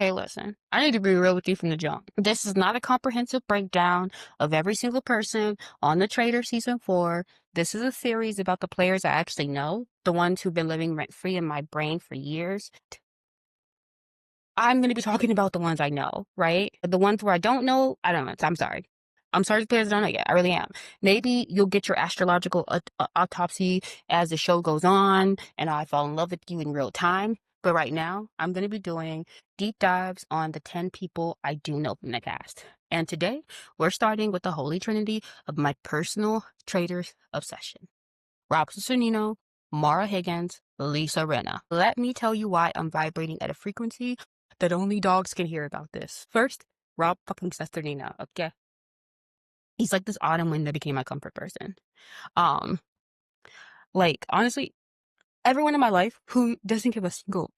Hey, listen, I need to be real with you from the jump. This is not a comprehensive breakdown of every single person on the Traitors season 4. This is a series about the players I actually know, the ones who've been living rent free in my brain for years. I'm going to be talking about the ones I know, right? The ones where I don't know, I don't know. I'm sorry. I'm sorry to players I don't know yet. I really am. Maybe you'll get your astrological autopsy as the show goes on and I fall in love with you in real time. But right now, I'm going to be doing deep dives on the 10 people I do know from the cast. And today, we're starting with the holy trinity of my personal Traitors obsession. Rob Cesternino, Mauria Higgins, Lisa Rinna. Let me tell you why I'm vibrating at a frequency that only dogs can hear about this. First, Rob fucking Cesternino, okay? He's like this autumn wind that became my comfort person. Um, honestly, everyone in my life who doesn't give a single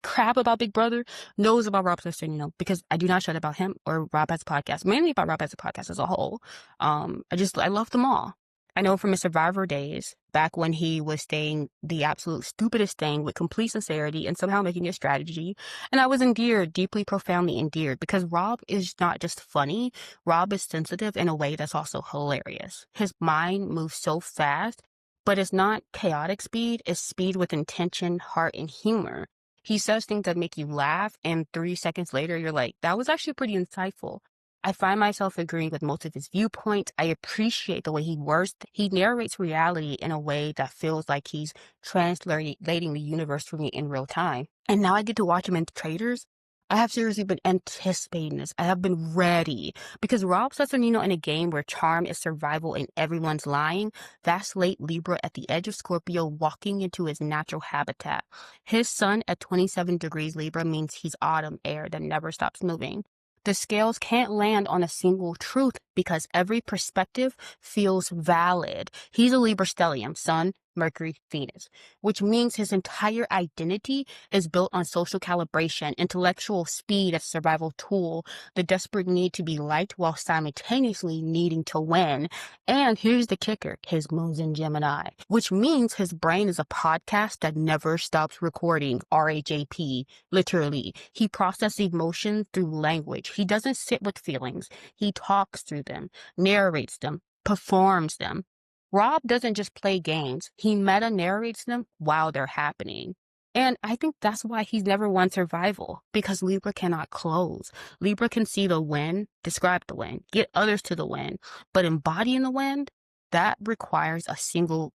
crap about Big Brother knows about Rob Cesternino because I do not shut about him or Rob as a podcast, mainly about Rob as a podcast as a whole. I love them all. I know from his Survivor days, back when he was saying the absolute stupidest thing with complete sincerity and somehow making a strategy. And I was endeared, deeply, profoundly endeared, because Rob is not just funny. Rob is sensitive in a way that's also hilarious. His mind moves so fast, but it's not chaotic speed. It's speed with intention, heart, and humor. He says things that make you laugh, and 3 seconds later, you're like, that was actually pretty insightful. I find myself agreeing with most of his viewpoints. I appreciate the way he works. He narrates reality in a way that feels like he's translating the universe for me in real time. And now I get to watch him in Traitors. I have seriously been anticipating this. I have been ready. Because Rob Cesternino in a game where charm is survival and everyone's lying, that's late Libra at the edge of Scorpio walking into his natural habitat. His sun at 27 degrees Libra means he's autumn air that never stops moving. The scales can't land on a single truth because every perspective feels valid. He's a Libra stellium, Sun, Mercury, Venus, which means his entire identity is built on social calibration, intellectual speed as a survival tool, the desperate need to be liked while simultaneously needing to win. And here's the kicker, his moon's in Gemini, which means his brain is a podcast that never stops recording, RHAP, literally. He processes emotions through language. He doesn't sit with feelings. He talks through them, narrates them, performs them. Rob doesn't just play games. He meta narrates them while they're happening. And I think that's why he's never won survival, because Libra cannot close. Libra can see the win, describe the win, get others to the win, but embodying the win, that requires a single,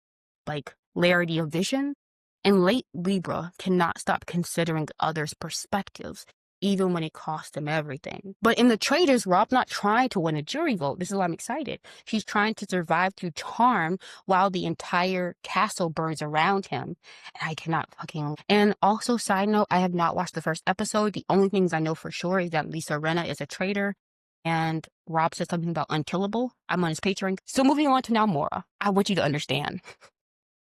clarity of vision. And late Libra cannot stop considering others' perspectives, even when it costs them everything. But in the Traitors, Rob's not trying to win a jury vote. This is why I'm excited. He's trying to survive through charm while the entire castle burns around him. And I cannot fucking... And also, side note, I have not watched the first episode. The only things I know for sure is that Lisa Rinna is a traitor. And Rob said something about unkillable. I'm on his Patreon. So moving on to now Mauria. I want you to understand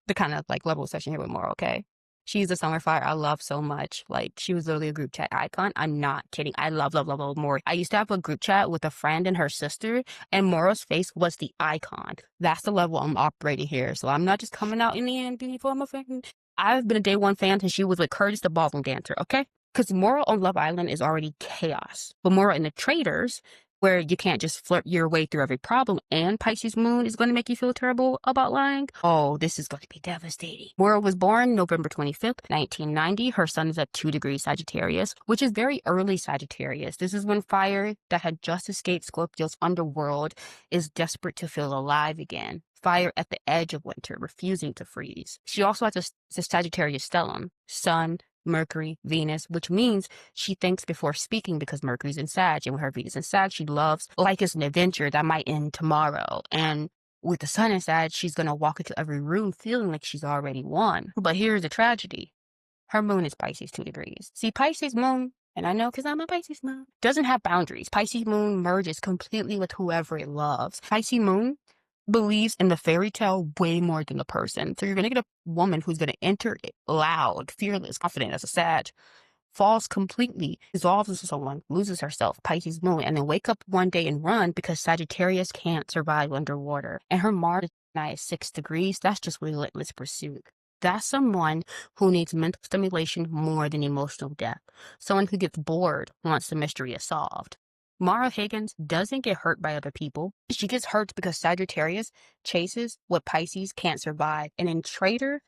the kind of level session here with Mauria, okay? She's a summer fire I love so much. She was literally a group chat icon. I'm not kidding. I love Mauria. I used to have a group chat with a friend and her sister, and Mauria's face was the icon. That's the level I'm operating here. So I'm not just coming out in the end being for my fan. I've been a day one fan since she was with Curtis the ballroom dancer, okay? Because Mauria on Love Island is already chaos. But Mauria in the Traitors, where you can't just flirt your way through every problem, and Pisces moon is going to make you feel terrible about lying. Oh, this is going to be devastating. Mauria was born November 25th, 1990. Her sun is at 2 degrees Sagittarius, which is very early Sagittarius. This is when fire that had just escaped Scorpio's underworld is desperate to feel alive again. Fire at the edge of winter, refusing to freeze. She also has a Sagittarius stellium, Sun, Mercury, Venus, which means she thinks before speaking because Mercury's in Sag, and with her Venus in Sag, she loves like it's an adventure that might end tomorrow. And with the sun in Sag, she's going to walk into every room feeling like she's already won. But here's the tragedy. Her moon is Pisces 2 degrees. See, Pisces moon, and I know because I'm a Pisces moon, doesn't have boundaries. Pisces moon merges completely with whoever it loves. Pisces moon believes in the fairy tale way more than the person. So you're going to get a woman who's going to enter it loud, fearless, confident as a Sag, falls completely, dissolves into someone, loses herself, Pisces moon, and then wake up one day and run because Sagittarius can't survive underwater. And her Mars is 6 degrees. That's just relentless pursuit. That's someone who needs mental stimulation more than emotional depth. Someone who gets bored once the mystery is solved. Mauria Higgins doesn't get hurt by other people. She gets hurt because Sagittarius chases what Pisces can't survive. And in Traitor,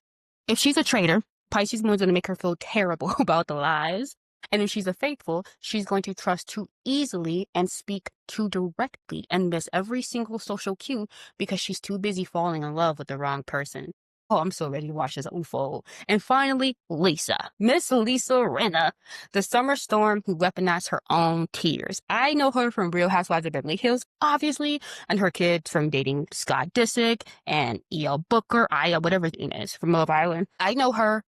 if she's a traitor, Pisces moon's going to make her feel terrible about the lies. And if she's a faithful, she's going to trust too easily and speak too directly and miss every single social cue because she's too busy falling in love with the wrong person. Oh, I'm so ready to watch this unfold. And finally, Lisa. Miss Lisa Rinna, the summer storm who weaponized her own tears. I know her from Real Housewives of Beverly Hills, obviously, and her kids from dating Scott Disick and E.L. Booker, Aya, whatever his name is, from Love Island. I know her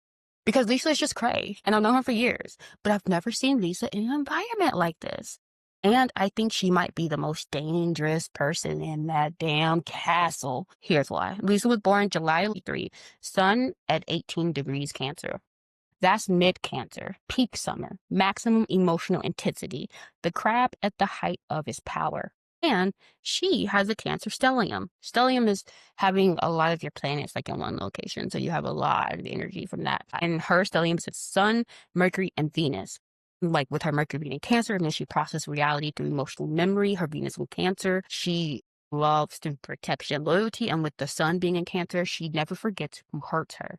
because Lisa is just cray, and I've known her for years, but I've never seen Lisa in an environment like this. And I think she might be the most dangerous person in that damn castle. Here's why. Lisa was born July 3, Sun at 18 degrees Cancer. That's mid-Cancer, peak summer, maximum emotional intensity, the crab at the height of his power. And she has a Cancer stellium. Stellium is having a lot of your planets like in one location, so you have a lot of energy from that. And her stellium is Sun, Mercury, and Venus. Like with her Mercury being in Cancer, and then she processes reality through emotional memory. Her Venus in Cancer, she loves to protection, loyalty, and with the Sun being in Cancer, she never forgets who hurts her.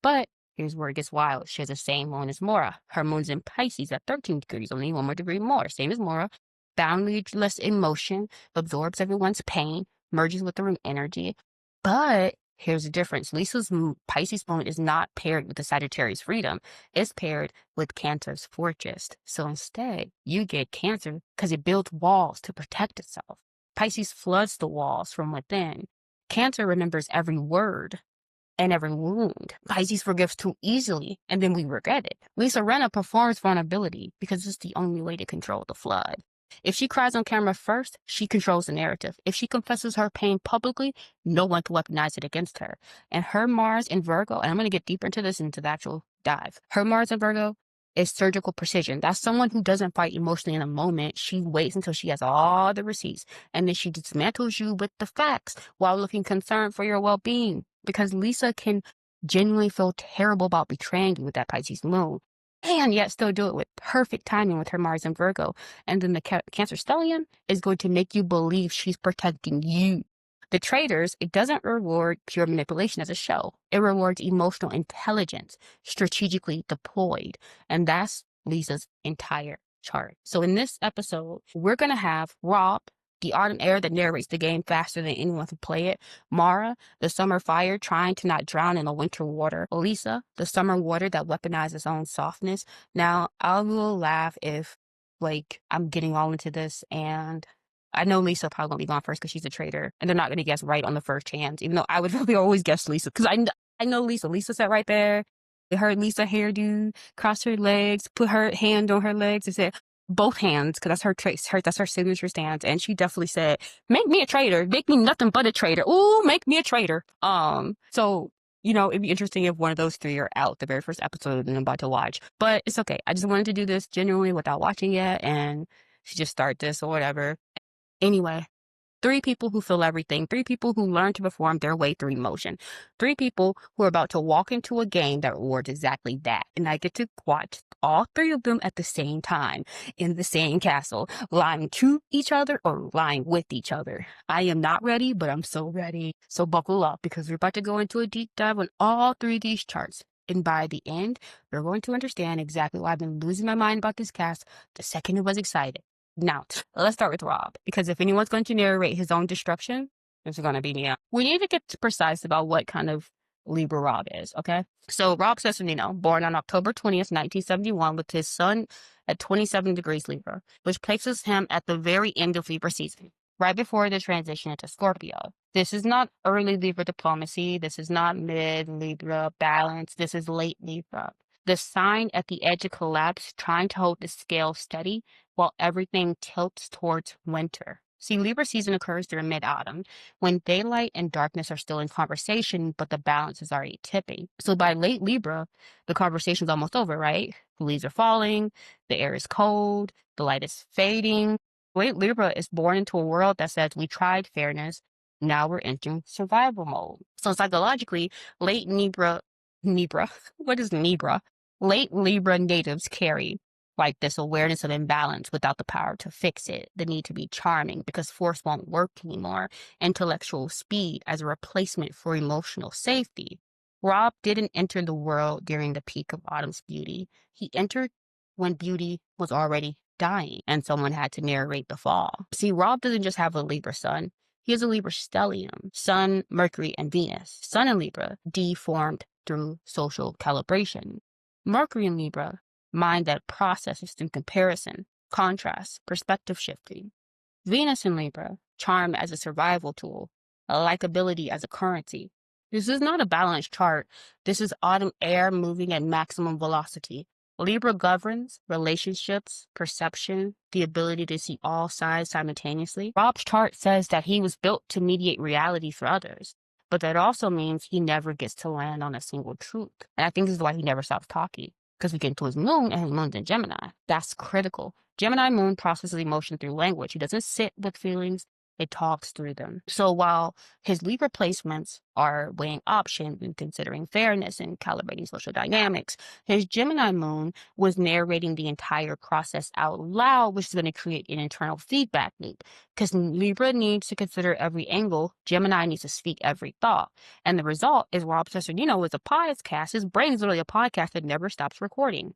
But here's where it gets wild. She has the same moon as Mauria. Her moon's in Pisces at 13 degrees, only one more degree more, same as Mauria. Boundless emotion, absorbs everyone's pain, merges with their own energy. But here's the difference. Lisa's Pisces moon is not paired with the Sagittarius freedom. It's paired with Cancer's fortress. So instead, you get Cancer because it builds walls to protect itself. Pisces floods the walls from within. Cancer remembers every word and every wound. Pisces forgives too easily, and then we regret it. Lisa Rinna performs vulnerability because it's the only way to control the flood. If she cries on camera first, she controls the narrative. If she confesses her pain publicly, no one can weaponize it against her. And her Mars in Virgo, and I'm going to get deeper into this into the actual dive. Her Mars in Virgo is surgical precision. That's someone who doesn't fight emotionally in a moment. She waits until she has all the receipts, and then she dismantles you with the facts while looking concerned for your well-being. Because Lisa can genuinely feel terrible about betraying you with that Pisces moon, and yet still do it with perfect timing with her Mars in Virgo. And then the Cancer stellium is going to make you believe she's protecting you. The Traitors, it doesn't reward pure manipulation as a show. It rewards emotional intelligence, strategically deployed. And that's Lisa's entire chart. So in this episode, we're going to have Rob, the autumn air that narrates the game faster than anyone can play it. Mauria, the summer fire trying to not drown in the winter water. Lisa, the summer water that weaponizes its own softness. Now, I will laugh if, like, I'm getting all into this, and I know Lisa probably won't be gone first because she's a traitor, and they're not going to guess right on the first chance, even though I would really always guess Lisa, because I know Lisa. Lisa sat right there. Her Lisa hairdo, crossed her legs, put her hand on her legs, and said, both hands, because that's her trace, that's her signature stance. And she definitely said, make me a traitor, make me nothing but a traitor. Ooh, make me a traitor. So, you know, it'd be interesting if one of those three are out the very first episode that I'm about to watch. But it's okay. I just wanted to do this genuinely without watching it, and she just start this or whatever. Anyway, 3 people who feel everything, 3 people who learn to perform their way through emotion, 3 people who are about to walk into a game that rewards exactly that. And I get to watch all 3 of them at the same time in the same castle, lying to each other or lying with each other. I am not ready, but I'm so ready. So buckle up, because we're about to go into a deep dive on all 3 of these charts. And by the end, we're going to understand exactly why I've been losing my mind about this cast the second it was excited. Now, let's start with Rob, because if anyone's going to narrate his own destruction, it's going to be me. We need to get precise about what kind of Libra Rob is, okay? So Rob Cesternino, born on October 20th, 1971, with his sun at 27 degrees Libra, which places him at the very end of Libra season, right before the transition into Scorpio. This is not early Libra diplomacy. This is not mid-Libra balance. This is late Libra. The sign at the edge of collapse, trying to hold the scale steady while everything tilts towards winter. See, Libra season occurs during mid-autumn, when daylight and darkness are still in conversation, but the balance is already tipping. So by late Libra, the conversation's almost over, right? The leaves are falling, the air is cold, the light is fading. Late Libra is born into a world that says we tried fairness, now we're entering survival mode. So psychologically, late Libra Libra. What is Libra? Late Libra natives carry like this awareness of imbalance without the power to fix it, the need to be charming because force won't work anymore, intellectual speed as a replacement for emotional safety. Rob didn't enter the world during the peak of autumn's beauty. He entered when beauty was already dying and someone had to narrate the fall. See, Rob doesn't just have a Libra sun. He has a Libra stellium, Sun, Mercury, and Venus. Sun in Libra, deformed through social calibration. Mercury in Libra, mind that processes through comparison, contrast, perspective shifting. Venus in Libra, charm as a survival tool, a likability as a currency. This is not a balanced chart. This is autumn air moving at maximum velocity. Libra governs relationships, perception, the ability to see all sides simultaneously. Rob's chart says that he was built to mediate reality for others, but that also means he never gets to land on a single truth. And I think this is why he never stops talking, because we get into his moon, and his moon's in Gemini. That's critical. Gemini moon processes emotion through language. He doesn't sit with feelings. It talks through them. So while his Libra placements are weighing options and considering fairness and calibrating social dynamics, his Gemini moon was narrating the entire process out loud, which is going to create an internal feedback loop. Because Libra needs to consider every angle, Gemini needs to speak every thought. And the result is Rob Cesternino is a podcast. His brain is literally a podcast that never stops recording.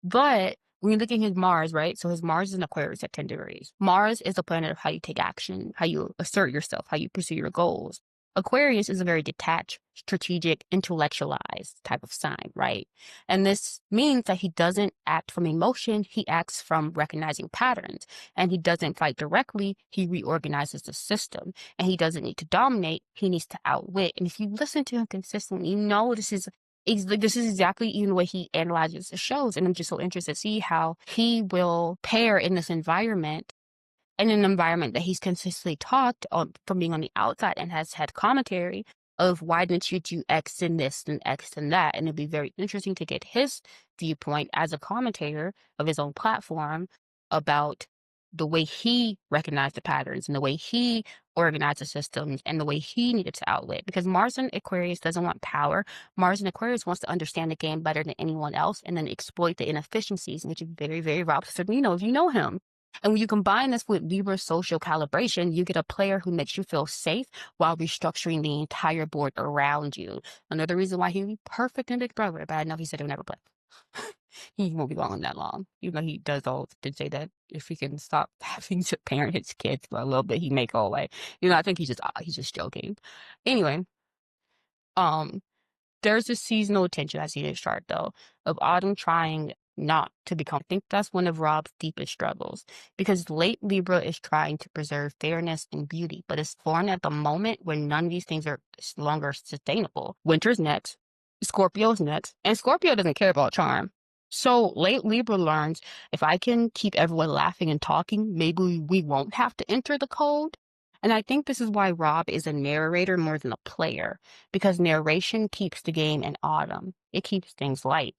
But when you look at his Mars, right? So his Mars is in Aquarius at 10 degrees. Mars is a planet of how you take action, how you assert yourself, how you pursue your goals. Aquarius is a very detached, strategic, intellectualized type of sign, right? And this means that he doesn't act from emotion, he acts from recognizing patterns. And he doesn't fight directly, he reorganizes the system. And he doesn't need to dominate, he needs to outwit. And if you listen to him consistently, you know this is exactly even the way he analyzes the shows. And I'm just so interested to see how he will pair in this environment, in an environment that he's consistently talked on from being on the outside and has had commentary of why didn't you do X and this and X and that. And it'd be very interesting to get his viewpoint as a commentator of his own platform about the way he recognized the patterns and the way he organized the systems and the way he needed to outwit. Because Mars in Aquarius doesn't want power. Mars in Aquarius wants to understand the game better than anyone else and then exploit the inefficiencies, which is very, very Rob Cesternino if you know him. And when you combine this with Libra's social calibration, you get a player who makes you feel safe while restructuring the entire board around you. Another reason why he'd be perfect in Big Brother, but I know he said he'll never play. He won't be long that long. Even though he does all to say that if he can stop having to parent his kids for a little bit, he may go away. I think he's just joking. Anyway, there's a seasonal tension I see in his chart though, of autumn trying not to become. I think that's one of Rob's deepest struggles because late Libra is trying to preserve fairness and beauty, but it's born at the moment when none of these things are longer sustainable. Winter's next, Scorpio's next, and Scorpio doesn't care about charm. So late Libra learns if I can keep everyone laughing and talking, maybe we won't have to enter the code. And I think this is why Rob is a narrator more than a player, because narration keeps the game in autumn. It keeps things light,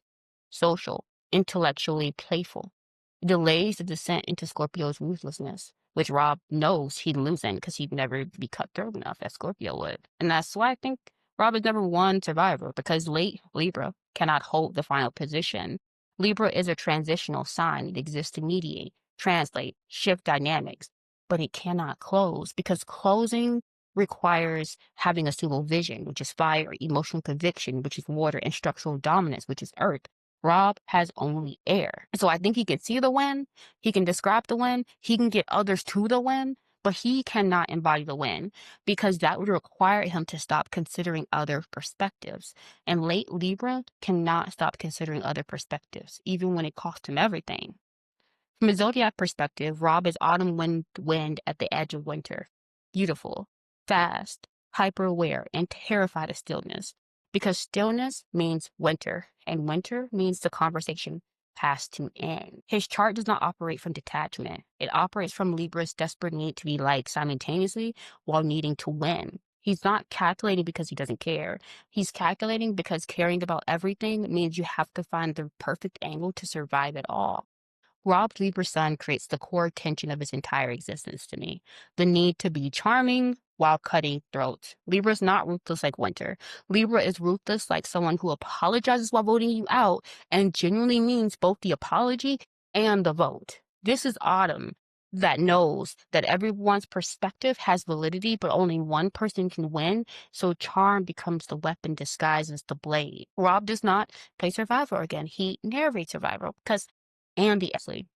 social, intellectually playful. It delays the descent into Scorpio's ruthlessness, which Rob knows he'd lose in because he'd never be cutthroat enough as Scorpio would. And that's why I think Rob is never won Survivor, because late Libra cannot hold the final position. Libra is a transitional sign. It exists to mediate, translate, shift dynamics, but it cannot close because closing requires having a single vision, which is fire, emotional conviction, which is water, and structural dominance, which is earth. Rob has only air. So I think he can see the win, he can describe the win, he can get others to the win, but he cannot embody the win because that would require him to stop considering other perspectives. And late Libra cannot stop considering other perspectives, even when it costs him everything. From a zodiac perspective, Rob is autumn wind at the edge of winter. Beautiful, fast, hyper-aware, and terrified of stillness. Because stillness means winter, and winter means the conversation has to end. His chart does not operate from detachment. It operates from Libra's desperate need to be liked simultaneously while needing to win. He's not calculating because he doesn't care. He's calculating because caring about everything means you have to find the perfect angle to survive it all. Rob's Libra sun creates the core tension of his entire existence to me. The need to be charming, while cutting throats. Libra is not ruthless like Winter. Libra is ruthless like someone who apologizes while voting you out and genuinely means both the apology and the vote. This is Autumn that knows that everyone's perspective has validity, but only one person can win, so charm becomes the weapon disguised as the blade. Rob does not play Survivor again. He narrates Survivor because Andy Esley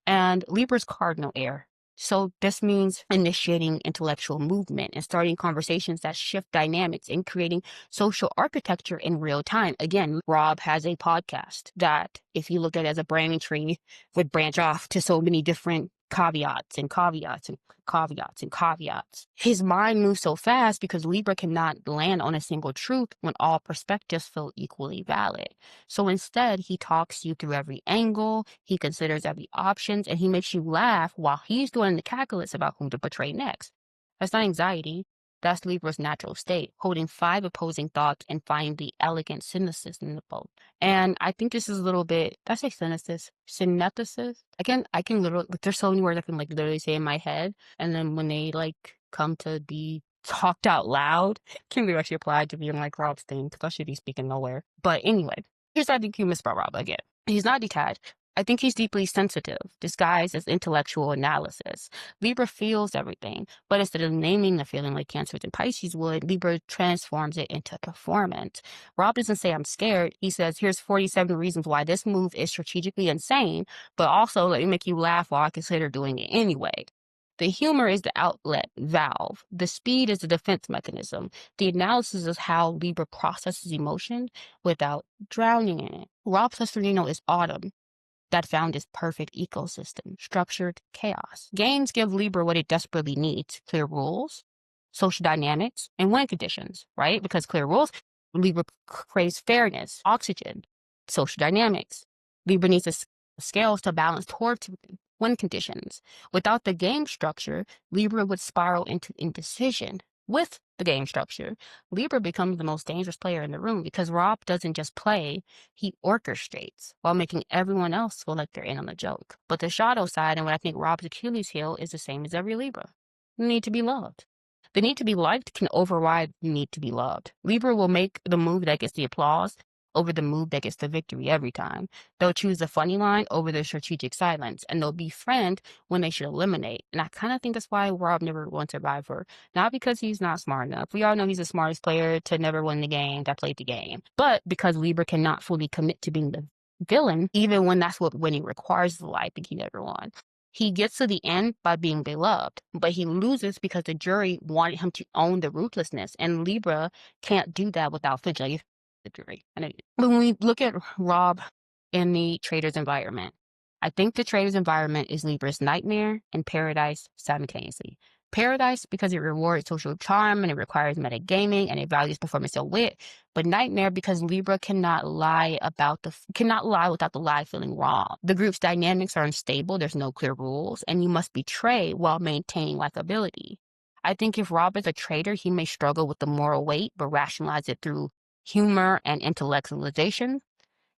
and Libra's cardinal air. So this means initiating intellectual movement and starting conversations that shift dynamics and creating social architecture in real time. Again, Rob has a podcast that, if you look at it as a branding tree, would branch off to so many different caveats and caveats and caveats and caveats. His mind moves so fast because Libra cannot land on a single truth when all perspectives feel equally valid. So instead, he talks you through every angle, he considers every option, and he makes you laugh while he's doing the calculus about whom to betray next. That's not anxiety. That's Libra's natural state, holding 5 opposing thoughts and finding the elegant cynicism in the both. And I think this is a little bit, did I say cynicism? Synthesis? I can literally, there's so many words I can like literally say in my head. And then when they like come to be talked out loud, can be actually applied to being like Rob's thing, because I should be speaking nowhere. But anyway, here's what I think you missed about Rob again. He's not detached. I think he's deeply sensitive, disguised as intellectual analysis. Libra feels everything, but instead of naming the feeling like Cancers and Pisces would, Libra transforms it into performance. Rob doesn't say, I'm scared. He says, here's 47 reasons why this move is strategically insane, but also let me make you laugh while I consider doing it anyway. The humor is the outlet valve. The speed is the defense mechanism. The analysis is how Libra processes emotion without drowning in it. Rob Cesternino is Autumn that found its perfect ecosystem, structured chaos. Games give Libra what it desperately needs: clear rules, social dynamics, and win conditions, right? Because clear rules, Libra craves fairness, oxygen, social dynamics. Libra needs the scales to balance towards win conditions. Without the game structure, Libra would spiral into indecision. With the game structure, Libra becomes the most dangerous player in the room because Rob doesn't just play, he orchestrates while making everyone else feel like they're in on the joke. But the shadow side, and what I think Rob's Achilles heel, is the same as every Libra: the need to be loved. The need to be liked can override the need to be loved. Libra will make the move that gets the applause over the move that gets the victory every time. They'll choose the funny line over the strategic silence, and they'll befriend when they should eliminate. And I kind of think that's why Rob never won Survivor. Not because he's not smart enough. We all know he's the smartest player to never win the game, that played the game. But because Libra cannot fully commit to being the villain, even when that's what winning requires, I think he never won. He gets to the end by being beloved, but he loses because the jury wanted him to own the ruthlessness, and Libra can't do that without flinching. The jury. When we look at Rob in the Traitors environment, I think the Traitors environment is Libra's nightmare and paradise simultaneously. Paradise because it rewards social charm and it requires metagaming and it values performance and wit, but nightmare because Libra cannot lie without the lie feeling wrong. The group's dynamics are unstable, there's no clear rules, and you must betray while maintaining likability. I think if Rob is a traitor, he may struggle with the moral weight, but rationalize it through humor and intellectualization.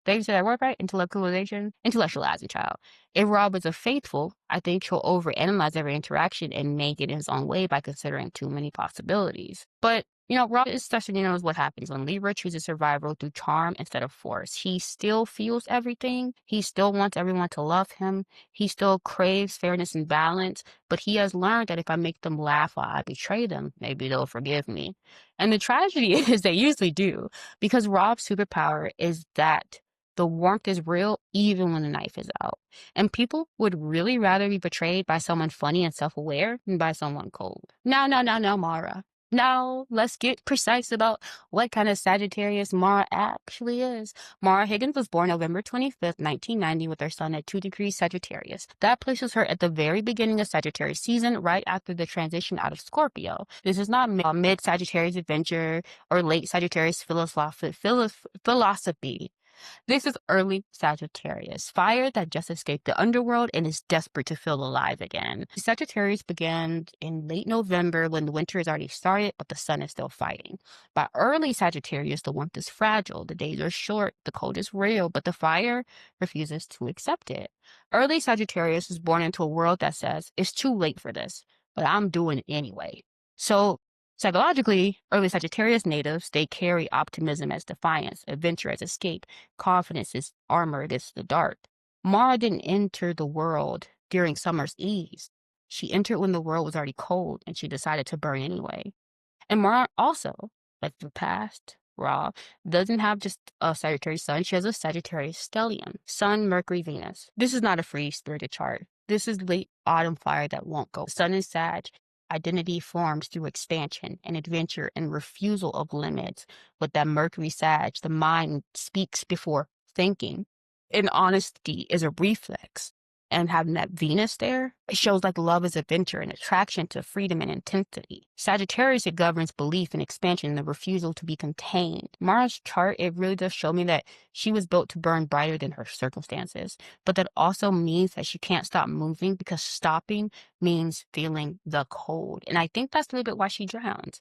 Did you say that word right? Intellectualization? Intellectualizing, child. If Rob is a faithful, I think he'll overanalyze every interaction and make it in his own way by considering too many possibilities. But, Rob is knows what happens when Libra chooses survival through charm instead of force. He still feels everything. He still wants everyone to love him. He still craves fairness and balance. But he has learned that if I make them laugh while I betray them, maybe they'll forgive me. And the tragedy is they usually do, because Rob's superpower is that the warmth is real even when the knife is out. And people would really rather be betrayed by someone funny and self-aware than by someone cold. No, Mauria. Now, let's get precise about what kind of Sagittarius Mauria actually is. Mauria Higgins was born November 25th, 1990, with her sun at 2 degrees Sagittarius. That places her at the very beginning of Sagittarius season, right after the transition out of Scorpio. This is not mid-Sagittarius adventure or late Sagittarius philosophy. This is early Sagittarius, fire that just escaped the underworld and is desperate to feel alive again. Sagittarius began in late November when the winter has already started, but the sun is still fighting. By early Sagittarius, the warmth is fragile, the days are short, the cold is real, but the fire refuses to accept it. Early Sagittarius is born into a world that says, it's too late for this, but I'm doing it anyway. So psychologically, early Sagittarius natives, they carry optimism as defiance, adventure as escape, confidence is armor against the dark. Mara didn't enter the world during summer's ease. She entered when the world was already cold and she decided to burn anyway. And Mara also, like the past, Ra, doesn't have just a Sagittarius sun. She has a Sagittarius stellium, Sun, Mercury, Venus. This is not a free-spirited chart. This is late autumn fire that won't go. Sun is Sag. Identity forms through expansion and adventure and refusal of limits. With that Mercury Sag, the mind speaks before thinking. And honesty is a reflex. And having that Venus there, it shows like love is adventure and attraction to freedom and intensity. Sagittarius, it governs belief and expansion and the refusal to be contained. Mara's chart, it really does show me that she was built to burn brighter than her circumstances. But that also means that she can't stop moving because stopping means feeling the cold. And I think that's a little bit why she drowned.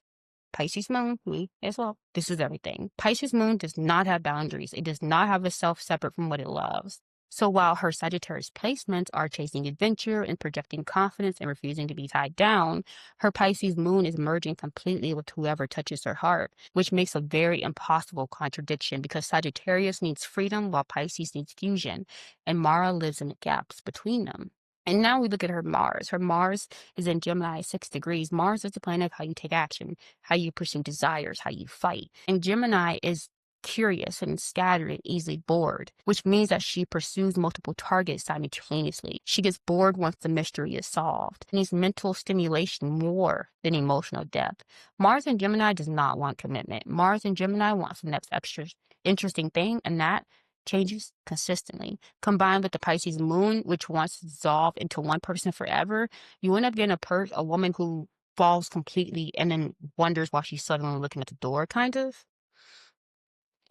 Pisces moon, me as well. This is everything. Pisces moon does not have boundaries. It does not have a self separate from what it loves. So while her Sagittarius placements are chasing adventure and projecting confidence and refusing to be tied down, her Pisces moon is merging completely with whoever touches her heart, which makes a very impossible contradiction because Sagittarius needs freedom while Pisces needs fusion, and Mara lives in the gaps between them. And now we look at her Mars. Her Mars is in Gemini 6 degrees. Mars is the planet of how you take action, how you pursue desires, how you fight. And Gemini is curious and scattered and easily bored, which means that she pursues multiple targets simultaneously. She gets bored once the mystery is solved. Needs mental stimulation more than emotional depth. Mars in Gemini does not want commitment. Mars in Gemini wants the next extra interesting thing, and that changes consistently. Combined with the Pisces moon, which wants to dissolve into one person forever, you end up getting a woman who falls completely and then wonders why she's suddenly looking at the door, kind of.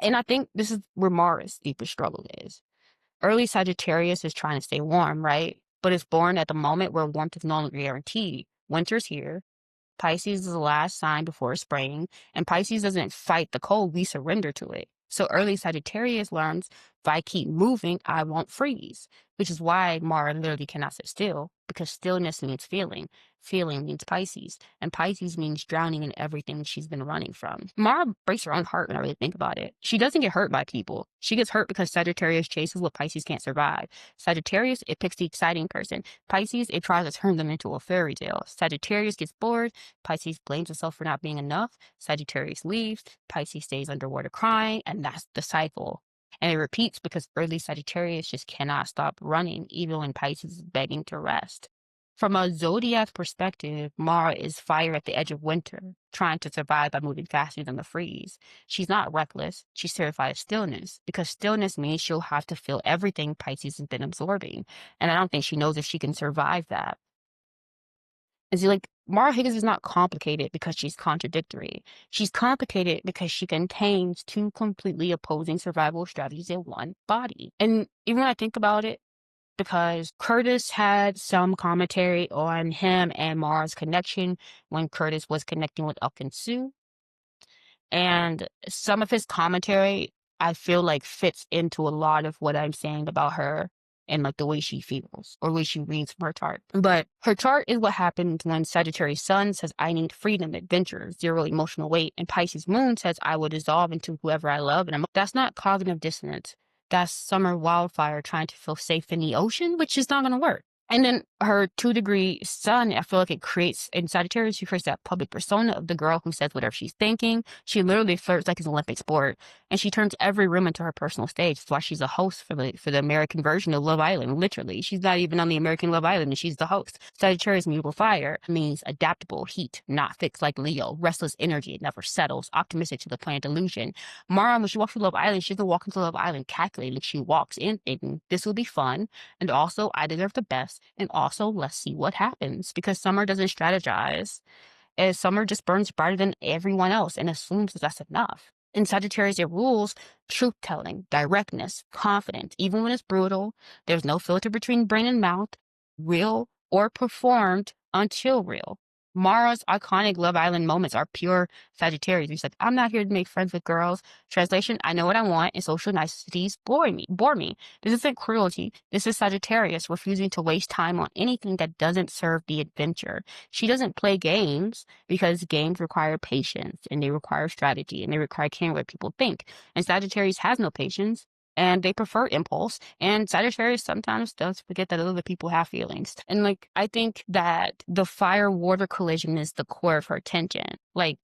And I think this is where Mars' deepest struggle is. Early Sagittarius is trying to stay warm, right? But it's born at the moment where warmth is no longer guaranteed. Winter's here. Pisces is the last sign before spring, and Pisces doesn't fight the cold, we surrender to it. So early Sagittarius learns, if I keep moving, I won't freeze, which is why Mara literally cannot sit still, because stillness means feeling. Feeling means Pisces, and Pisces means drowning in everything she's been running from. Mara breaks her own heart when I really think about it. She doesn't get hurt by people. She gets hurt because Sagittarius chases what Pisces can't survive. Sagittarius, it picks the exciting person. Pisces, it tries to turn them into a fairy tale. Sagittarius gets bored. Pisces blames himself for not being enough. Sagittarius leaves. Pisces stays underwater crying, and that's the cycle. And it repeats because early Sagittarius just cannot stop running, even when Pisces is begging to rest. From a zodiac perspective, Mara is fire at the edge of winter, trying to survive by moving faster than the freeze. She's not reckless. She's terrified of stillness, because stillness means she'll have to feel everything Pisces has been absorbing. And I don't think she knows if she can survive that. And see, like, Mauria Higgins is not complicated because she's contradictory. She's complicated because she contains two completely opposing survival strategies in one body. And even when I think about it, because Curtis had some commentary on him and Mara's connection when Curtis was connecting with Elkin Sue. And some of his commentary, I feel like fits into a lot of what I'm saying about her and like the way she feels or the way she reads from her chart. But her chart is what happens when Sagittarius Sun says, I need freedom, adventure, zero emotional weight. And Pisces Moon says, I will dissolve into whoever I love. And that's not cognitive dissonance. That's summer wildfire trying to feel safe in the ocean, which is not going to work. And then her 2-degree sun, I feel like it creates, in Sagittarius, she creates that public persona of the girl who says whatever she's thinking. She literally flirts like it's an Olympic sport. And she turns every room into her personal stage. That's why she's a host for the American version of Love Island, literally. She's not even on the American Love Island, and she's the host. Sagittarius mutable fire means adaptable, heat, not fixed like Leo, restless energy, it never settles, optimistic to the planet delusion. Mara, when she walks through Love Island, she doesn't walk into Love Island calculating. She walks in thinking, this will be fun, and also I deserve the best. And also, let's see what happens, because Summer doesn't strategize. As Summer just burns brighter than everyone else and assumes that that's enough. In Sagittarius, it rules truth-telling, directness, confidence. Even when it's brutal, there's no filter between brain and mouth, real or performed until real. Mara's iconic Love Island moments are pure Sagittarius. He's like, I'm not here to make friends with girls. Translation, I know what I want, and social niceties bore me. This isn't cruelty. This is Sagittarius refusing to waste time on anything that doesn't serve the adventure. She doesn't play games because games require patience, and they require strategy, and they require caring what people think. And Sagittarius has no patience, and they prefer impulse. And Sagittarius sometimes does forget that other people have feelings. And like, I think that the fire water collision is the core of her tension. Like,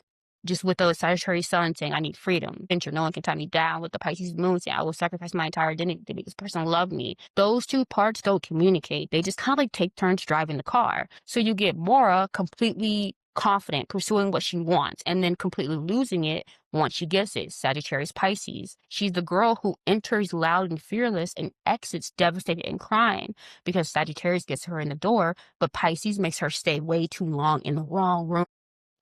just with the Sagittarius sun saying, I need freedom, adventure, no one can tie me down, with the Pisces moon saying, I will sacrifice my entire identity to make this person love me. Those two parts don't communicate. They just kind of like take turns driving the car. So you get Mauria completely confident, pursuing what she wants, and then completely losing it once she gets it. Sagittarius Pisces. She's the girl who enters loud and fearless and exits devastated and crying because Sagittarius gets her in the door, but Pisces makes her stay way too long in the wrong room.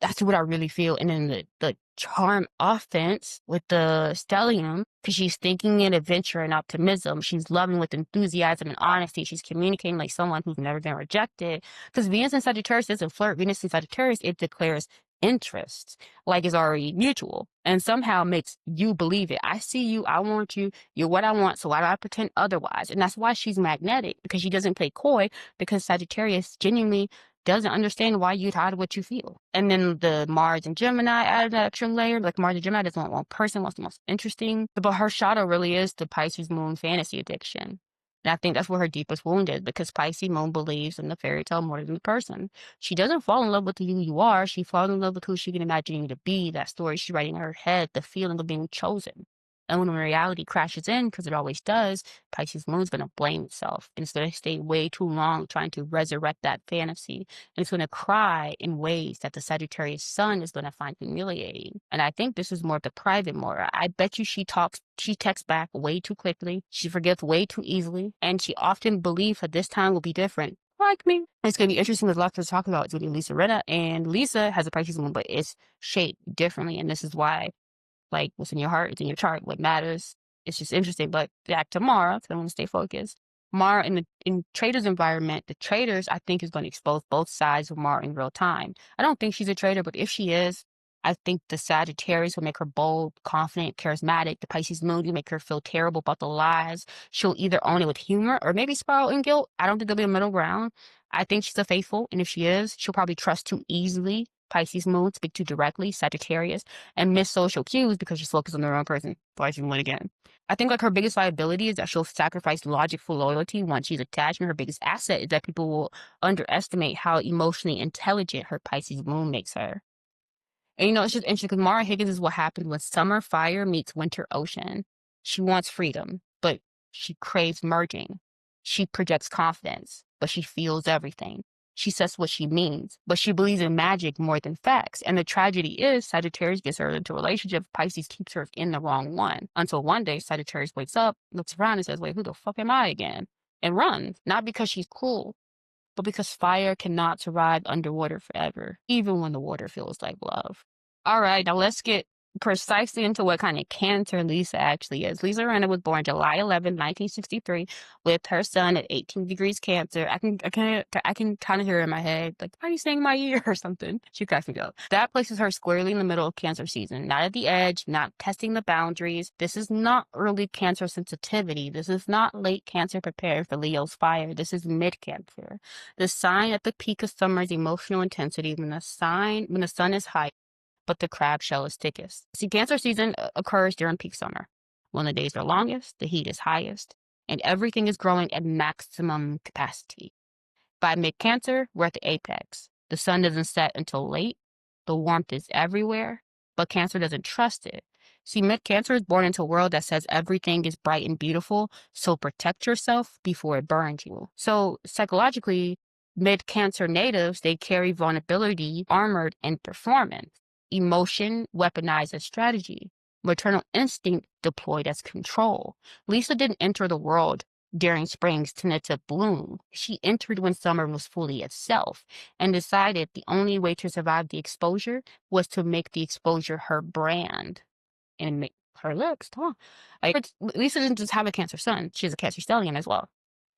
That's what I really feel. And then the charm offense with the stellium, because she's thinking in adventure and optimism. She's loving with enthusiasm and honesty. She's communicating like someone who's never been rejected. Because Venus in Sagittarius doesn't flirt. Venus in Sagittarius, it declares interests, like it's already mutual, and somehow makes you believe it. I see you, I want you, you're what I want, so why do I pretend otherwise? And that's why she's magnetic, because she doesn't play coy, because Sagittarius genuinely doesn't understand why you'd hide what you feel. And then the Mars and Gemini added that extra layer. Like Mars and Gemini doesn't want one person, wants the most interesting. But her shadow really is the Pisces moon fantasy addiction. And I think that's where her deepest wound is, because Pisces moon believes in the fairy tale more than the person. She doesn't fall in love with who you are. She falls in love with who she can imagine you to be, that story she's writing in her head, the feeling of being chosen. And when reality crashes in, because it always does, Pisces moon is going to blame itself. And it's going to stay way too long trying to resurrect that fantasy. And it's going to cry in ways that the Sagittarius sun is going to find humiliating. And I think this is more of the private Mauria. I bet you she texts back way too quickly. She forgets way too easily. And she often believes that this time will be different. Like me. It's going to be interesting. There's lots to talk about. It's going to be Lisa Rinna. And Lisa has a Pisces moon, but it's shaped differently. And this is why, like, what's in your heart, it's in your chart. What matters. It's just interesting. But back to Mara, because I want to stay focused. Mara in Traitors environment, the Traitors, I think, is going to expose both sides of Mara in real time. I don't think she's a traitor, but if she is, I think the Sagittarius will make her bold, confident, charismatic. The Pisces moon will make her feel terrible about the lies. She'll either own it with humor or maybe spiral in guilt. I don't think there'll be a middle ground. I think she's a faithful, and if she is, she'll probably trust too easily. Pisces moon, speak too directly, Sagittarius, and miss social cues because she's focused on the wrong person. Pisces moon again. I think like her biggest liability is that she'll sacrifice logic for loyalty once she's attached, and her biggest asset is that people will underestimate how emotionally intelligent her Pisces moon makes her. And it's just interesting because Mauria Higgins is what happens when summer fire meets winter ocean. She wants freedom, but she craves merging. She projects confidence, but she feels everything. She says what she means, but she believes in magic more than facts. And the tragedy is Sagittarius gets her into a relationship. Pisces keeps her in the wrong one. Until one day Sagittarius wakes up, looks around and says, wait, who the fuck am I again? And runs. Not because she's cool, but because fire cannot survive underwater forever, even when the water feels like love. All right, now let's get precisely into what kind of Cancer Lisa actually is. Lisa Rinna was born July 11, 1963, with her sun at 18 degrees Cancer. I can kind of hear her in my head, like, why are you saying my year or something? She cracks me up. That places her squarely in the middle of Cancer season, not at the edge, not testing the boundaries. This is not early Cancer sensitivity. This is not late Cancer prepared for Leo's fire. This is mid Cancer. The sign at the peak of summer's emotional intensity when the sun is high, but the crab shell is thickest. See, Cancer season occurs during peak summer, when the days are longest, the heat is highest, and everything is growing at maximum capacity. By mid-Cancer, we're at the apex. The sun doesn't set until late. The warmth is everywhere, but Cancer doesn't trust it. See, mid-Cancer is born into a world that says everything is bright and beautiful, so protect yourself before it burns you. So psychologically, mid-Cancer natives, they carry vulnerability armored in performance. Emotion weaponized as strategy, maternal instinct deployed as control. Lisa didn't enter the world during spring's tentative bloom. She entered when summer was fully itself and decided the only way to survive the exposure was to make the exposure her brand and make her looks. Lisa didn't just have a Cancer sun, she has a Cancer stellium as well.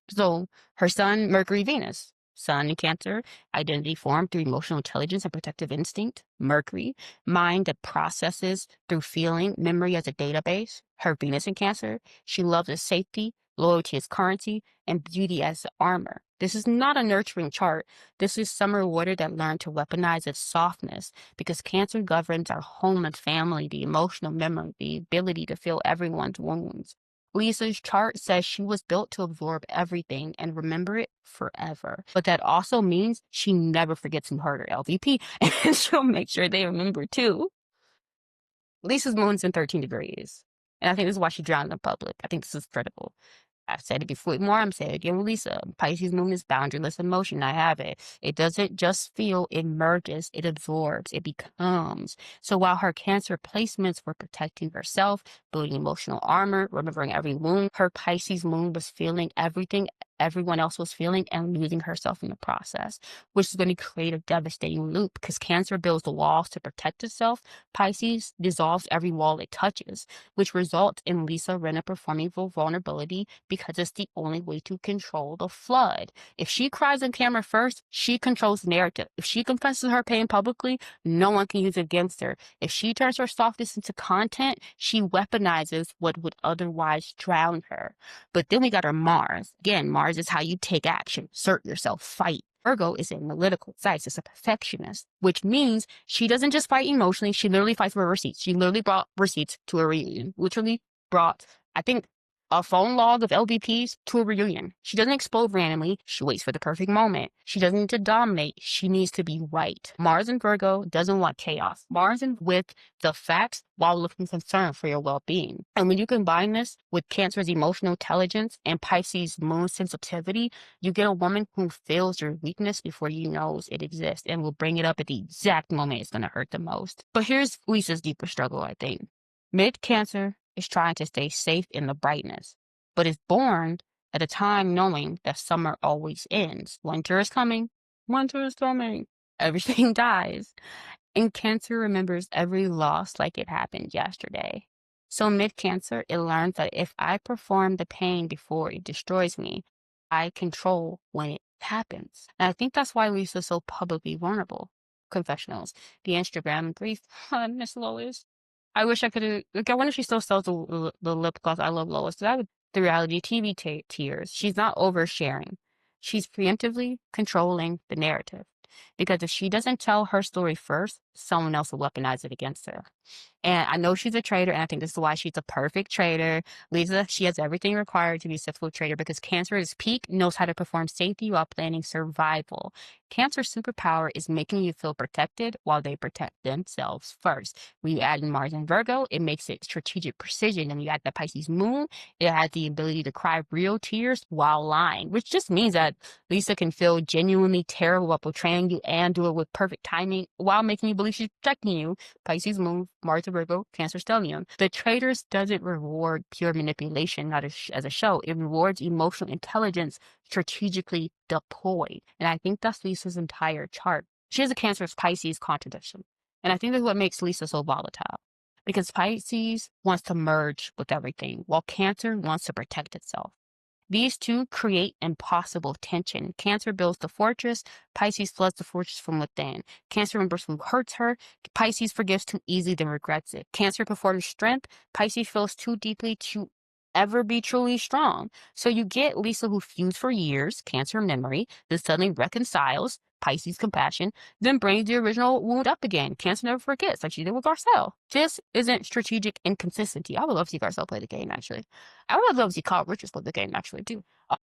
So her sun, Mercury, Venus. Sun in Cancer, identity formed through emotional intelligence and protective instinct. Mercury, mind that processes through feeling, memory as a database. Her Venus in Cancer, she loves as safety, loyalty as currency, and beauty as armor. This is not a nurturing chart. This is summer water that learned to weaponize its softness because Cancer governs our home and family, the emotional memory, the ability to feel everyone's wounds. Lisa's chart says she was built to absorb everything and remember it forever. But that also means she never forgets who hurt her LVP, and she'll make sure they remember too. Lisa's moon's in 13 degrees. And I think this is why she drowned in public. I think this is critical. I've said it before more, I'm saying it again with Lisa. Pisces moon is boundaryless emotion. I have it. It doesn't just feel, it merges, it absorbs, it becomes. So while her Cancer placements were protecting herself, building emotional armor, remembering every wound, her Pisces moon was feeling everything everyone else was feeling and losing herself in the process, which is going to create a devastating loop because Cancer builds the walls to protect itself. Pisces dissolves every wall it touches, which results in Lisa Rinna performing vulnerability because it's the only way to control the flood. If she cries on camera first, she controls the narrative. If she confesses her pain publicly, no one can use it against her. If she turns her softness into content, she weaponizes what would otherwise drown her. But then we got her Mars. Again, Mars is how you take action, assert yourself, fight. Virgo is analytical, precise, it's a perfectionist, which means she doesn't just fight emotionally, she literally fights for receipts. She literally brought receipts to a reunion, literally brought, I think, a phone log of LVPs to a reunion. She doesn't explode randomly. She waits for the perfect moment. She doesn't need to dominate. She needs to be right. Mars in Virgo doesn't want chaos. Mars in with the facts while looking concerned for your well-being. And when you combine this with Cancer's emotional intelligence and Pisces moon sensitivity, you get a woman who feels your weakness before you knows it exists and will bring it up at the exact moment it's going to hurt the most. But here's Lisa's deeper struggle, I think. Mid-Cancer is trying to stay safe in the brightness, but is born at a time knowing that summer always ends. Winter is coming. Winter is coming. Everything dies. And Cancer remembers every loss like it happened yesterday. So mid-Cancer, it learns that if I perform the pain before it destroys me, I control when it happens. And I think that's why Lisa's so publicly vulnerable. Confessionals, the Instagram grief. Miss Lois. I wish I could have. Like, I wonder if she still sells the lip gloss. I love Lois. That would the reality TV tears. She's not oversharing. She's preemptively controlling the narrative. Because if she doesn't tell her story first, someone else will weaponize it against her. And I know she's a traitor, and I think this is why she's a perfect traitor. Lisa, she has everything required to be a successful traitor because Cancer at its peak knows how to perform safety while planning survival. Cancer's superpower is making you feel protected while they protect themselves first. When you add in Mars and Virgo, it makes it strategic precision. And you add the Pisces moon, it has the ability to cry real tears while lying, which just means that Lisa can feel genuinely terrible while portraying you and do it with perfect timing while making you believe she's protecting you. Pisces moon, Mars and Virgo, Cancer stellium. The Traitors doesn't reward pure manipulation, not as a show. It rewards emotional intelligence strategically deployed. And I think that's Lisa's entire chart. She has a Cancer's Pisces contradiction. And I think that's what makes Lisa so volatile. Because Pisces wants to merge with everything, while Cancer wants to protect itself. These two create impossible tension. Cancer builds the fortress. Pisces floods the fortress from within. Cancer remembers who hurts her. Pisces forgives too easily, then regrets it. Cancer performs strength. Pisces feels too deeply to ever be truly strong. So you get Lisa who feuds for years, Cancer memory, then suddenly reconciles, Pisces compassion, then brings the original wound up again. Cancer never forgets, like she did with Garcelle. This isn't strategic inconsistency. I would love to see Garcelle play the game, actually. I would love to see Kyle Richards play the game, actually, too.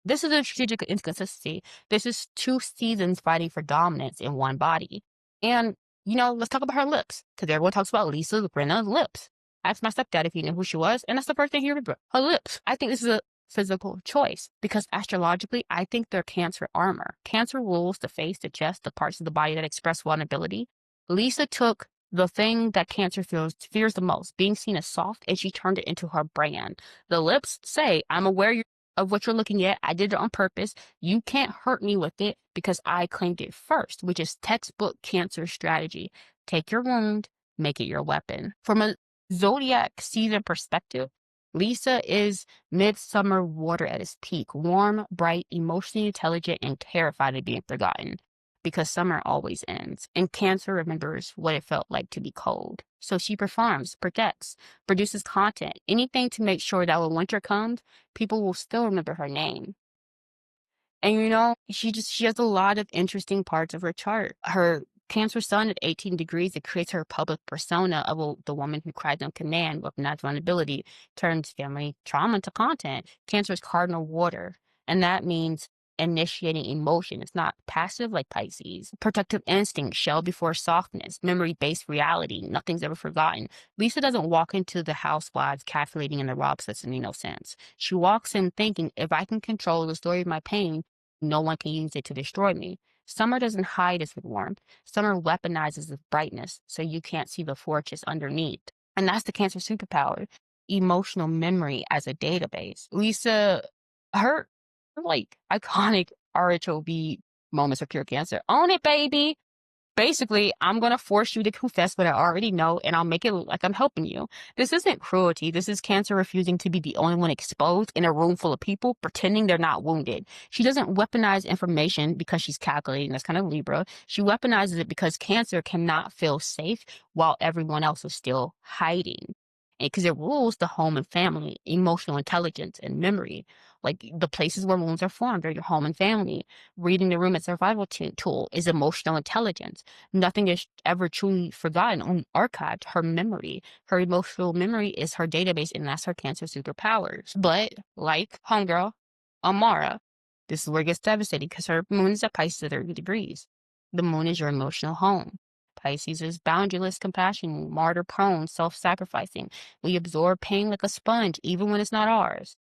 This is a strategic inconsistency. This is two seasons fighting for dominance in one body. And, let's talk about her lips, because everyone talks about Lisa Rinna's lips. I asked my stepdad if he knew who she was, and that's the first thing he remembered. Her lips. I think this is a physical choice because astrologically, I think they're Cancer armor. Cancer rules the face, the chest, the parts of the body that express vulnerability. Lisa took the thing that Cancer fears the most, being seen as soft, and she turned it into her brand. The lips say, I'm aware of what you're looking at. I did it on purpose. You can't hurt me with it because I claimed it first, which is textbook Cancer strategy. Take your wound, make it your weapon. From a zodiac season perspective, Lisa is midsummer water at its peak, warm, bright, emotionally intelligent, and terrified of being forgotten. Because summer always ends, and Cancer remembers what it felt like to be cold. So she performs, protects, produces content, anything to make sure that when winter comes, people will still remember her name. And she has a lot of interesting parts of her chart. Her Cancer Sun at 18 degrees, it creates her public persona of the woman who cries on command, weaponized vulnerability, turns family trauma into content. Cancer's cardinal water, and that means initiating emotion. It's not passive like Pisces. Protective instinct, shell before softness, memory-based reality. Nothing's ever forgotten. Lisa doesn't walk into the housewives calculating in the Rob Cesternino sense. She walks in thinking, if I can control the story of my pain, no one can use it to destroy me. Summer doesn't hide us with warmth. Summer weaponizes with brightness, so you can't see the fortress underneath. And that's the Cancer superpower. Emotional memory as a database. Lisa, her like iconic RHOB moments of pure Cancer. Own it, baby. Basically, I'm going to force you to confess what I already know, and I'll make it look like I'm helping you. This isn't cruelty. This is Cancer refusing to be the only one exposed in a room full of people, pretending they're not wounded. She doesn't weaponize information because she's calculating. That's kind of Libra. She weaponizes it because Cancer cannot feel safe while everyone else is still hiding. Because it rules the home and family, emotional intelligence, and memory. Like the places where wounds are formed are your home and family. Reading the room as survival tool is emotional intelligence. Nothing is ever truly forgotten, only archived. Her memory, her emotional memory is her database, and that's her Cancer superpowers. But like homegirl, Amara, this is where it gets devastating because her moon is at Pisces at 30 degrees. The moon is your emotional home. Pisces is boundaryless, compassion, martyr prone, self-sacrificing. We absorb pain like a sponge, even when it's not ours.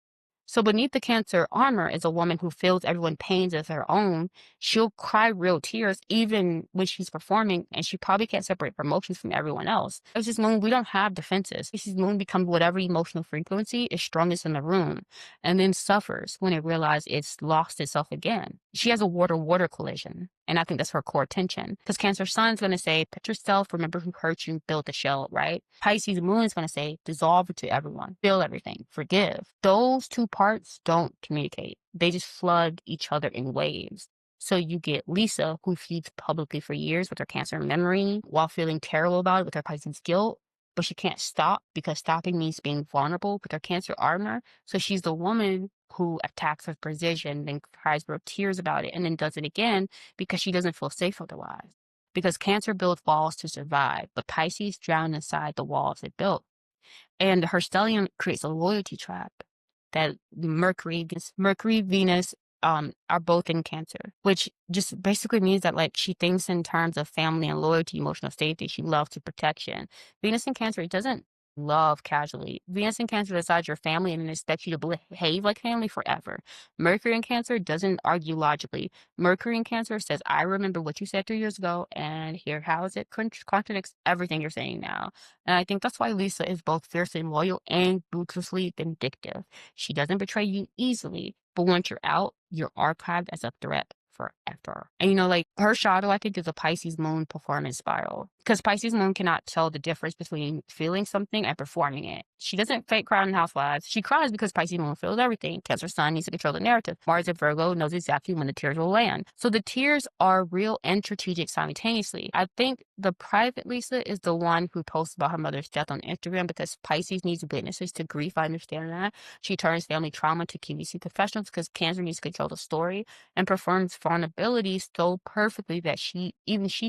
So beneath the Cancer armor is a woman who feels everyone's pains as her own. She'll cry real tears even when she's performing, and she probably can't separate her emotions from everyone else. It's just moon, we don't have defenses. Pisces moon becomes whatever emotional frequency is strongest in the room, and then suffers when it realizes it's lost itself again. She has a water-water collision, and I think that's her core tension. Because Cancer Sun's going to say, put yourself, remember who hurt you, build the shell, right? Pisces moon is going to say, dissolve it to everyone, feel everything, forgive. Those two parts don't communicate. They just flood each other in waves. So you get Lisa, who feeds publicly for years with her Cancer memory while feeling terrible about it with her Pisces guilt, but she can't stop because stopping means being vulnerable with her Cancer armor. So she's the woman who attacks with precision, then cries real tears about it, and then does it again because she doesn't feel safe otherwise. Because Cancer builds walls to survive, but Pisces drown inside the walls it built. And her stellium creates a loyalty trap that Mercury, Venus, are both in Cancer, which just basically means that like she thinks in terms of family and loyalty, emotional safety. She loves to protection. Venus in Cancer, it doesn't love casually. Venus in Cancer decides your family and expects you to behave like family forever. Mercury in Cancer doesn't argue logically. Mercury in Cancer says, I remember what you said 3 years ago, and here how is it contradicts everything you're saying now. And I think that's why Lisa is both fiercely loyal and ruthlessly vindictive. She doesn't betray you easily, but once you're out, you're archived as a threat forever. And like her shadow, I think, is a Pisces moon performance spiral. Because Pisces moon cannot tell the difference between feeling something and performing it. She doesn't fake cry in Housewives. She cries because Pisces moon feels everything. Cancer sun needs to control the narrative. Mars at Virgo knows exactly when the tears will land. So the tears are real and strategic simultaneously. I think the private Lisa is the one who posts about her mother's death on Instagram because Pisces needs witnesses to grief. I understand that. She turns family trauma to QVC confessionals because Cancer needs to control the story and performs vulnerability so perfectly that she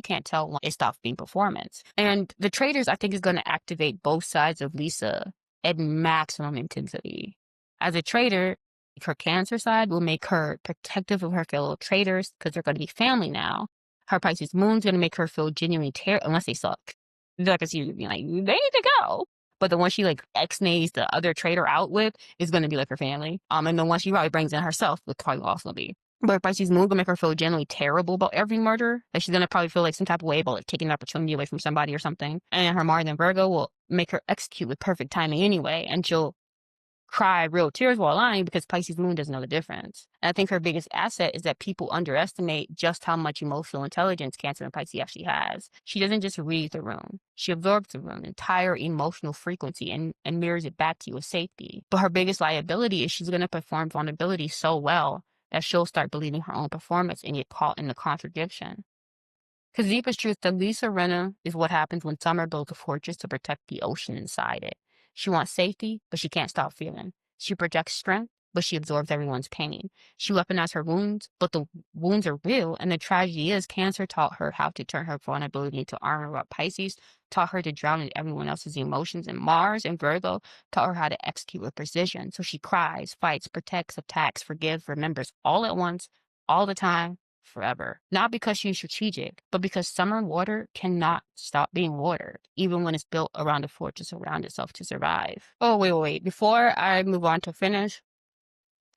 can't tell when it stops being performance. And the Traitors, I think, is going to activate both sides of Lisa at maximum intensity. As a traitor, her Cancer side will make her protective of her fellow traitors because they're going to be family now. Her Pisces moon's going to make her feel genuinely terrible, unless they suck. Like, she be like, they need to go. But the one she like ex-nays the other traitor out with is going to be like her family. And the one she probably brings in herself would probably also be. But Pisces moon will make her feel genuinely terrible about every murder. Like she's going to probably feel like some type of way about like taking an opportunity away from somebody or something. And her Mars and Virgo will make her execute with perfect timing anyway. And she'll cry real tears while lying because Pisces moon doesn't know the difference. And I think her biggest asset is that people underestimate just how much emotional intelligence Cancer and Pisces actually has. She doesn't just read the room. She absorbs the room, entire emotional frequency, and mirrors it back to you with safety. But her biggest liability is she's going to perform vulnerability so well that she'll start believing her own performance and get caught in the contradiction. Because deepest truth, the Lisa Rinna is what happens when summer builds a fortress to protect the ocean inside it. She wants safety, but she can't stop feeling. She projects strength, but she absorbs everyone's pain. She weaponizes her wounds, but the wounds are real. And the tragedy is Cancer taught her how to turn her vulnerability into armor, while Pisces taught her to drown in everyone else's emotions. And Mars and Virgo taught her how to execute with precision. So she cries, fights, protects, attacks, forgives, remembers all at once, all the time, forever. Not because she's strategic, but because summer water cannot stop being water, even when it's built around a fortress around itself to survive. Oh, wait. Before I move on to finish,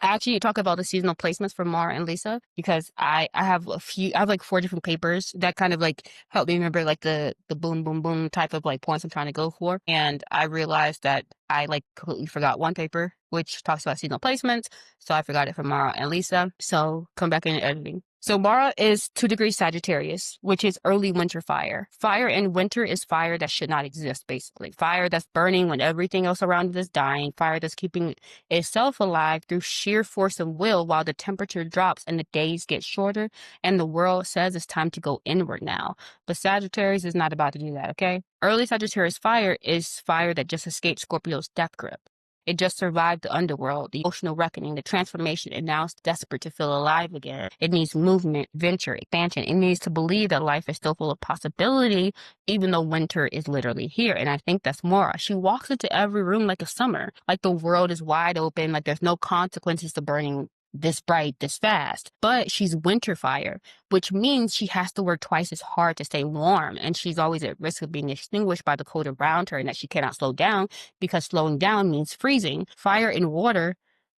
I actually talk about the seasonal placements for Mara and Lisa because I have I have like 4 different papers that kind of like help me remember like the boom, boom, boom type of like points I'm trying to go for. And I realized that I like completely forgot one paper, which talks about seasonal placements. So I forgot it for Mara and Lisa. So come back in editing. So Mara is 2 degrees Sagittarius, which is early winter fire. Fire in winter is fire that should not exist, basically. Fire that's burning when everything else around it is dying. Fire that's keeping itself alive through sheer force of will while the temperature drops and the days get shorter and the world says it's time to go inward now. But Sagittarius is not about to do that, okay? Early Sagittarius fire is fire that just escaped Scorpio's death grip. It just survived the underworld, the emotional reckoning, the transformation, and now it's desperate to feel alive again. It needs movement, venture, expansion. It needs to believe that life is still full of possibility, even though winter is literally here. And I think that's Mora. She walks into every room like a summer, like the world is wide open, like there's no consequences to burning this bright, this fast. But she's winter fire, which means she has to work twice as hard to stay warm. And she's always at risk of being extinguished by the cold around her and that she cannot slow down because slowing down means freezing. Fire in water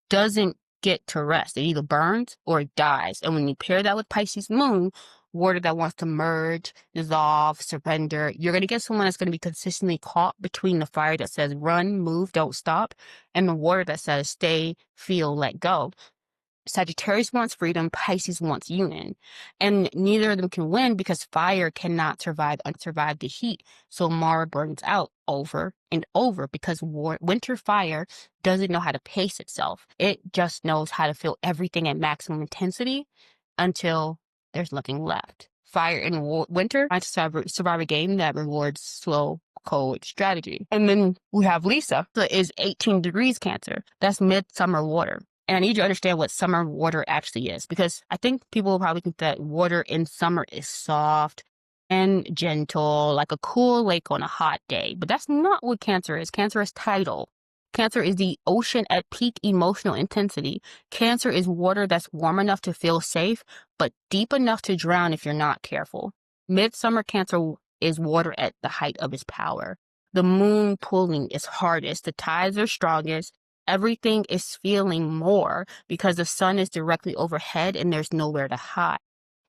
doesn't get to rest. It either burns or it dies. And when you pair that with Pisces moon, water that wants to merge, dissolve, surrender, you're going to get someone that's going to be consistently caught between the fire that says run, move, don't stop, and the water that says stay, feel, let go. Sagittarius wants freedom, Pisces wants union. And neither of them can win because fire cannot survive the heat. So Mara burns out over and over because winter fire doesn't know how to pace itself. It just knows how to feel everything at maximum intensity until there's nothing left. Fire in winter trying to survive a game that rewards slow, cold strategy. And then we have Lisa, that is 18 degrees Cancer. That's midsummer water. And I need you to understand what summer water actually is, because I think people will probably think that water in summer is soft and gentle, like a cool lake on a hot day. But that's not what Cancer is. Cancer is tidal. Cancer is the ocean at peak emotional intensity. Cancer is water that's warm enough to feel safe, but deep enough to drown if you're not careful. Midsummer Cancer is water at the height of its power. The moon pulling is hardest. The tides are strongest. Everything is feeling more because the sun is directly overhead and there's nowhere to hide.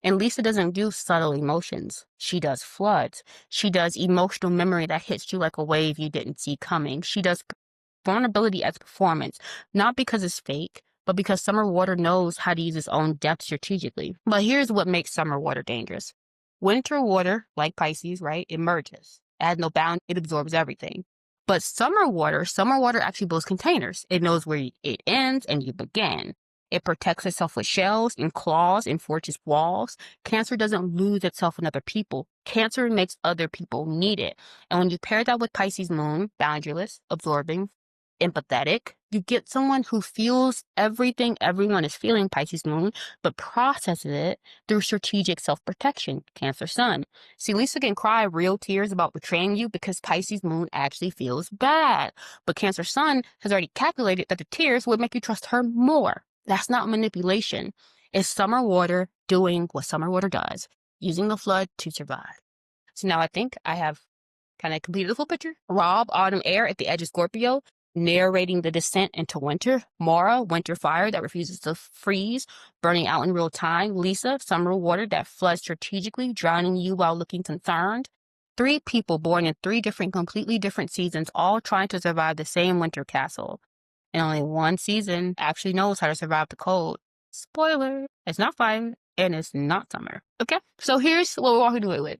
And Lisa doesn't do subtle emotions. She does floods. She does emotional memory that hits you like a wave you didn't see coming. She does vulnerability as performance, not because it's fake, but because summer water knows how to use its own depth strategically. But here's what makes summer water dangerous. Winter water, like Pisces, right, it merges. It has no bound, it absorbs everything. But summer water actually builds containers. It knows where it ends and you begin. It protects itself with shells and claws and fortress walls. Cancer doesn't lose itself in other people. Cancer makes other people need it. And when you pair that with Pisces moon, boundaryless, absorbing, empathetic, you get someone who feels everything everyone is feeling, Pisces moon, but processes it through strategic self-protection, Cancer sun. See, Lisa can cry real tears about betraying you because Pisces moon actually feels bad. But Cancer sun has already calculated that the tears would make you trust her more. That's not manipulation. It's summer water doing what summer water does, using the flood to survive. So now I think I have kind of completed the full picture. Rob, autumn air at the edge of Scorpio, narrating the descent into winter. Mara, winter fire that refuses to freeze, burning out in real time. Lisa, summer water that floods strategically, drowning you while looking concerned. 3 people born in 3 completely different seasons, all trying to survive the same winter castle. and only one season actually knows how to survive the cold. Spoiler, it's not fire and it's not summer. Okay, so here's what we're walking away with.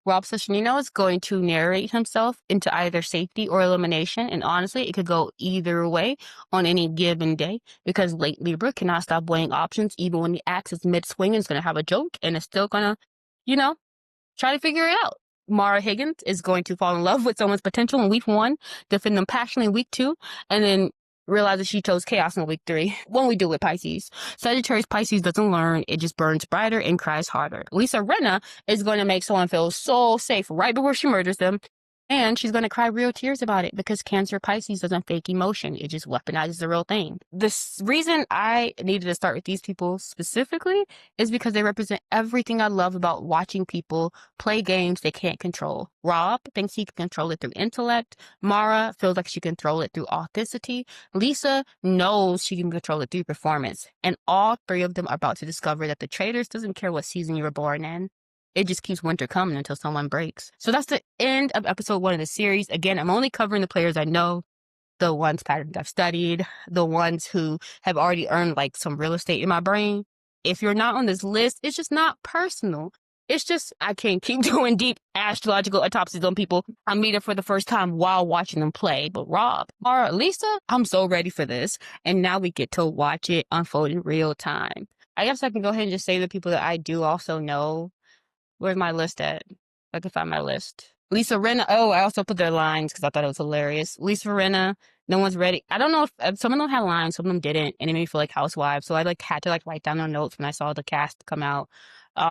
Rob Cesternino is going to narrate himself into either safety or elimination, and honestly, it could go either way on any given day because late Libra cannot stop weighing options even when the axe is mid-swing and it's going to have a joke and it's still going to, try to figure it out. Mauria Higgins is going to fall in love with someone's potential in week 1, defend them passionately in week 2, and then realize that she chose chaos in week 3. When we do with Pisces. Sagittarius Pisces doesn't learn, it just burns brighter and cries harder. Lisa Rinna is going to make someone feel so safe right before she murders them. And she's going to cry real tears about it because Cancer Pisces doesn't fake emotion. It just weaponizes the real thing. The reason I needed to start with these people specifically is because they represent everything I love about watching people play games they can't control. Rob thinks he can control it through intellect. Mara feels like she can control it through authenticity. Lisa knows she can control it through performance. And all 3 of them are about to discover that the Traitors doesn't care what season you were born in. It just keeps winter coming until someone breaks. So that's the end of episode 1 of the series. Again, I'm only covering the players I know, the ones patterns I've studied, the ones who have already earned like some real estate in my brain. If you're not on this list, it's just not personal. It's just I can't keep doing deep astrological autopsies on people I meet them for the first time while watching them play. But Rob, Mara, Lisa, I'm so ready for this. And now we get to watch it unfold in real time. I guess I can go ahead and just say the people that I do also know. Where's my list at? I can find my list. Lisa Rinna. Oh, I also put their lines because I thought it was hilarious. Lisa Rinna. No one's ready. I don't know if some of them had lines, some of them didn't, and it made me feel like housewives. So I had to write down their notes when I saw the cast come out.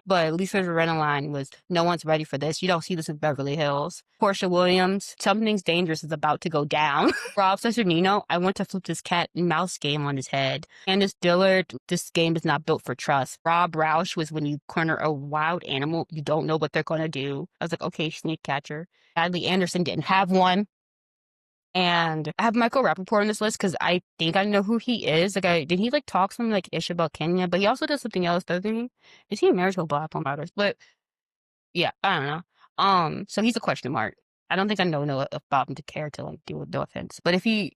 But Lisa Rinna line was, no one's ready for this. You don't see this in Beverly Hills. Portia Williams, something's dangerous is about to go down. Rob Cesternino, I want to flip this cat and mouse game on his head. Candace Dillard, this game is not built for trust. Rob Roush was when you corner a wild animal, you don't know what they're going to do. I was like, okay, sneak catcher. Adley Anderson didn't have one. And I have Michael Rappaport on this list because I think I know who he is. Did he talk something ish about Kenya? But he also does something else, doesn't he? Is he married to a black woman? Matters? But yeah, I don't know. So he's a question mark. I don't think I know enough about him to care to deal with no offense. But if he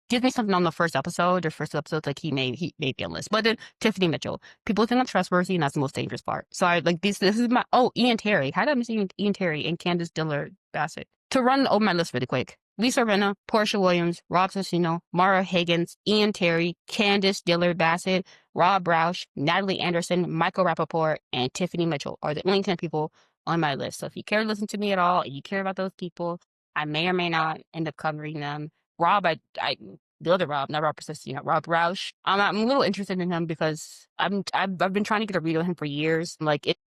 gives me something on the first episode, he may be on the list. But then Tiffany Mitchell, people think I'm trustworthy, and that's the most dangerous part. So I this is my Ian Terry. How did I miss Ian Terry and Candace Dillard Bassett? To run over my list really quick. Lisa Rinna, Portia Williams, Rob Cesternino, Mauria Higgins, Ian Terry, Candace Dillard Bassett, Rob Roush, Natalie Anderson, Michael Rappaport, and Tiffany Mitchell are the only 10 people on my list. So if you care to listen to me at all and you care about those people, I may or may not end up covering them. Rob, the other Rob, not Rob Cesternino, Rob Roush. I'm a little interested in him because I've been trying to get a read on him for years.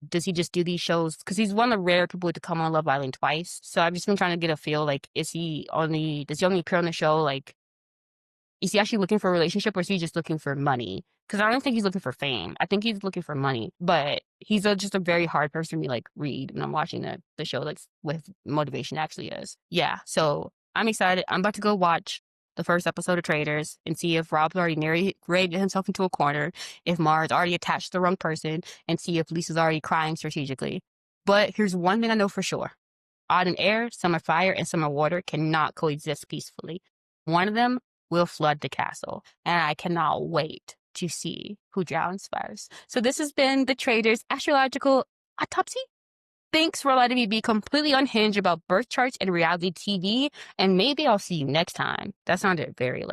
Does he just do these shows? Because he's one of the rare people to come on Love Island twice. So I've just been trying to get a feel. Does he only appear on the show? Is he actually looking for a relationship or is he just looking for money? Because I don't think he's looking for fame. I think he's looking for money. But he's just a very hard person to read when I'm watching the show with motivation actually is. Yeah, so I'm excited. I'm about to go watch the first episode of Traitors and see if Rob's already narrated himself into a corner, if Mara's already attached to the wrong person, and see if Lisa's already crying strategically. But here's one thing I know for sure. Autumn air, summer fire, and summer water cannot coexist peacefully. One of them will flood the castle, and I cannot wait to see who drowns first. So this has been the Traitors Astrological Autopsy. Thanks for letting me be completely unhinged about birth charts and reality TV, and maybe I'll see you next time. That sounded very